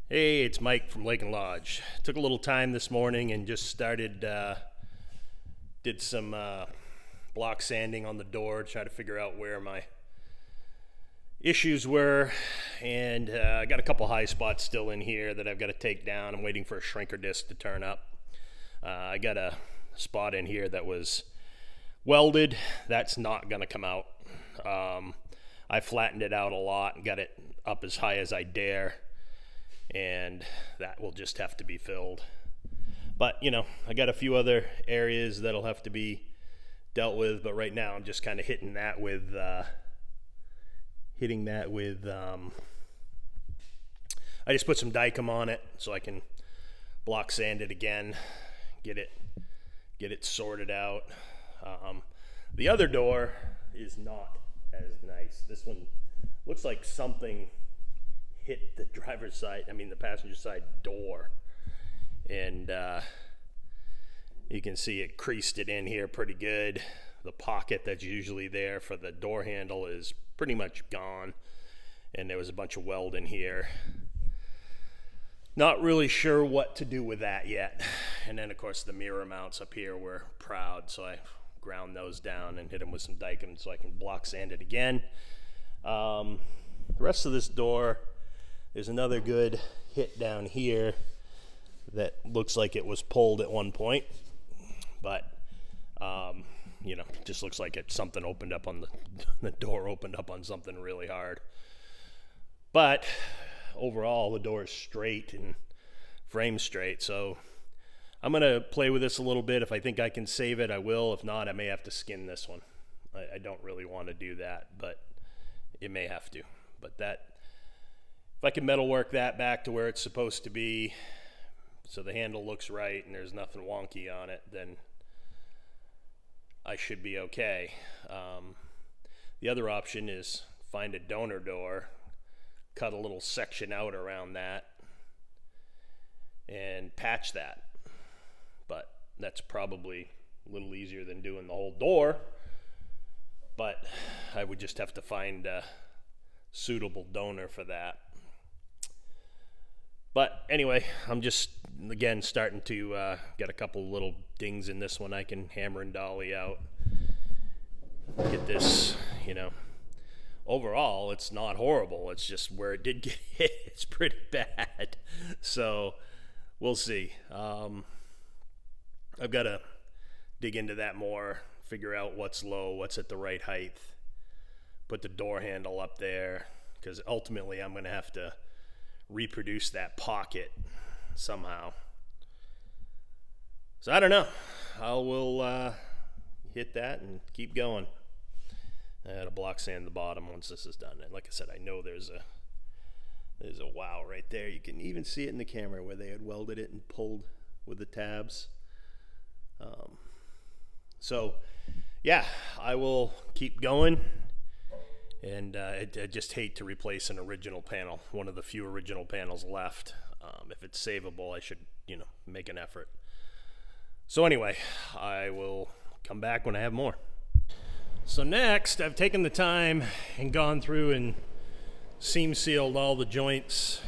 Hey, it's Mike from Lake and Lodge. Took a little time this morning and just did some block sanding on the door to try to figure out where my issues were. And I got a couple high spots still in here that I've got to take down. I'm waiting for a shrinker disc to turn up. I got a spot in here that was welded. That's not going to come out. I flattened it out a lot and got it up as high as I dare. And that will just have to be filled. But, I got a few other areas that'll have to be dealt with, but right now I'm just kind of hitting that with I just put some Dykem on it so I can block sand it again, get it sorted out. The other door is not as nice. This one looks like something hit the the passenger side door, and you can see it creased it in here pretty good. The pocket that's usually there for the door handle is pretty much gone, and there was a bunch of weld in here. Not really sure what to do with that yet. And then of course the mirror mounts up here were proud, so I ground those down and hit them with some Dykem so I can block sand it again. The rest of this door, there's another good hit down here that looks like it was pulled at one point, but just looks like something opened up on the door opened up on something really hard. But overall, the door is straight and frame straight, so I'm gonna play with this a little bit. If I think I can save it, I will. If not, I may have to skin this one. I don't really want to do that, but it may have to. But if I can metalwork that back to where it's supposed to be so the handle looks right and there's nothing wonky on it, then I should be okay. The other option is find a donor door, cut a little section out around that, and patch that. But that's probably a little easier than doing the whole door. But I would just have to find a suitable donor for that. But anyway, I'm just, again, starting to get a couple little dings in this one I can hammer and dolly out. Get this, overall, it's not horrible. It's just where it did get hit, it's pretty bad. So we'll see. I've got to dig into that more, figure out what's low, what's at the right height, put the door handle up there, because ultimately I'm going to have to reproduce that pocket somehow. So I don't know. I will hit that and keep going. I had to block sand the bottom once this is done. And like I said, I know there's a wow right there. You can even see it in the camera where they had welded it and pulled with the tabs. So yeah, I will keep going. And I just hate to replace an original panel, one of the few original panels left. If it's savable, I should, make an effort. So anyway, I will come back when I have more. So next, I've taken the time and gone through and seam sealed all the joints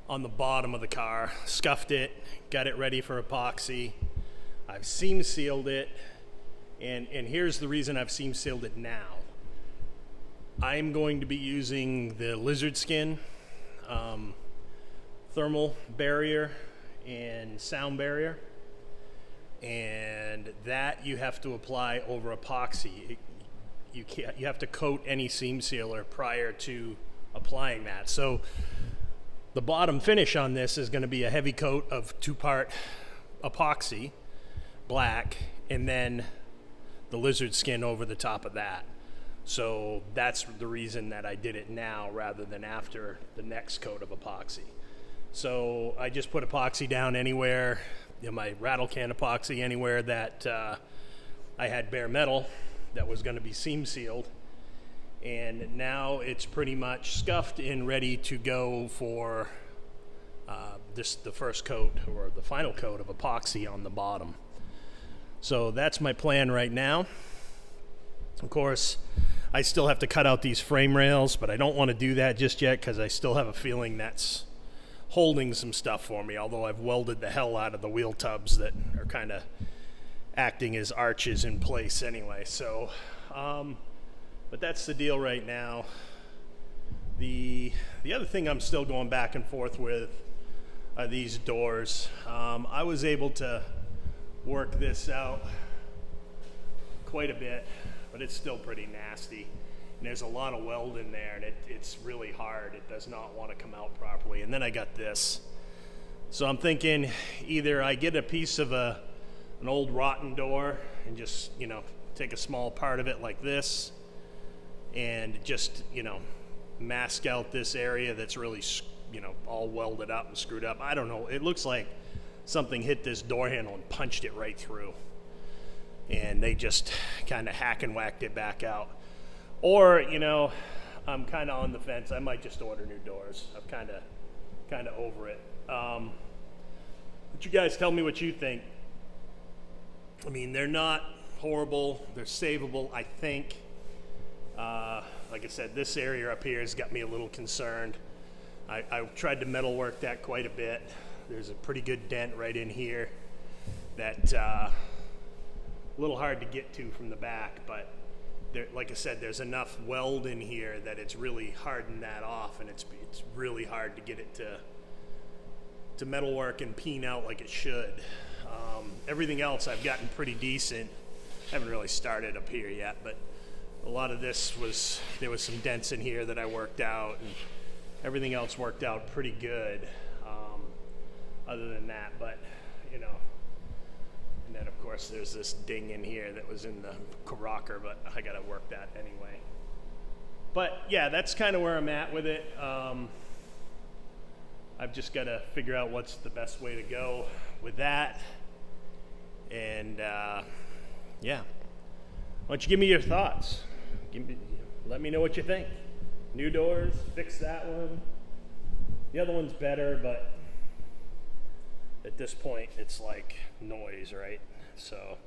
on the bottom of the car, scuffed it, got it ready for epoxy. I've seam sealed it, and here's the reason I've seam sealed it now. I'm going to be using the lizard skin thermal barrier and sound barrier, and that you have to apply over epoxy. You have to coat any seam sealer prior to applying that. So the bottom finish on this is going to be a heavy coat of 2-part epoxy, black, and then the lizard skin over the top of that. So that's the reason that I did it now rather than after the next coat of epoxy. So I just put epoxy down anywhere, my rattle can epoxy anywhere that I had bare metal that was going to be seam sealed. And now it's pretty much scuffed and ready to go for the first coat or the final coat of epoxy on the bottom. So that's my plan right now. Of course, I still have to cut out these frame rails, but I don't want to do that just yet because I still have a feeling that's holding some stuff for me, although I've welded the hell out of the wheel tubs that are kind of acting as arches in place anyway. So, but that's the deal right now. The other thing I'm still going back and forth with are these doors. I was able to work this out quite a bit, but it's still pretty nasty. And there's a lot of weld in there, and it's really hard. It does not want to come out properly. And then I got this. So I'm thinking either I get a piece of an old rotten door and just, you know, take a small part of it like this and just, you know, mask out this area that's really, you know, all welded up and screwed up. I don't know. It looks like something hit this door handle and punched it right through. And they just kind of hack and whacked it back out. Or, you know, I'm kind of on the fence. I might just order new doors. I'm kind of over it. But you guys tell me what you think. I mean, they're not horrible. They're savable, I think. Like I said, this area up here has got me a little concerned. I tried to metalwork that quite a bit. There's a pretty good dent right in here that a little hard to get to from the back, but there, like I said, there's enough weld in here that it's really hardened that off, and it's really hard to get it to metalwork and peen out like it should. Everything else I've gotten pretty decent. I haven't really started up here yet, but a lot of this there was some dents in here that I worked out, and everything else worked out pretty good other than that. But, you know, and then of course there's this ding in here that was in the rocker, but I gotta work that anyway. But yeah, that's kind of where I'm at with it. I've just got to figure out what's the best way to go with that. And yeah, why don't you give me your thoughts? Let me know what you think. New doors, fix that one. The other one's better, but at this point it's like noise, right? So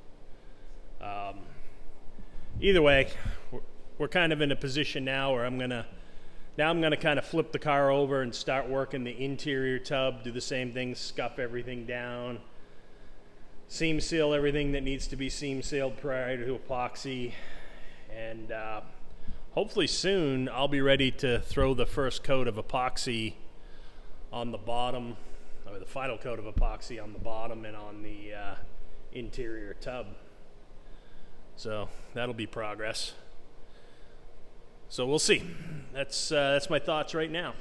either way, we're kind of in a position now where I'm gonna kind of flip the car over and start working the interior tub, do the same thing, scuff everything down, seam seal everything that needs to be seam sealed prior to epoxy, and hopefully soon I'll be ready to throw the first coat of epoxy on the bottom, or the final coat of epoxy on the bottom and on the interior tub. So that'll be progress. So we'll see. That's my thoughts right now.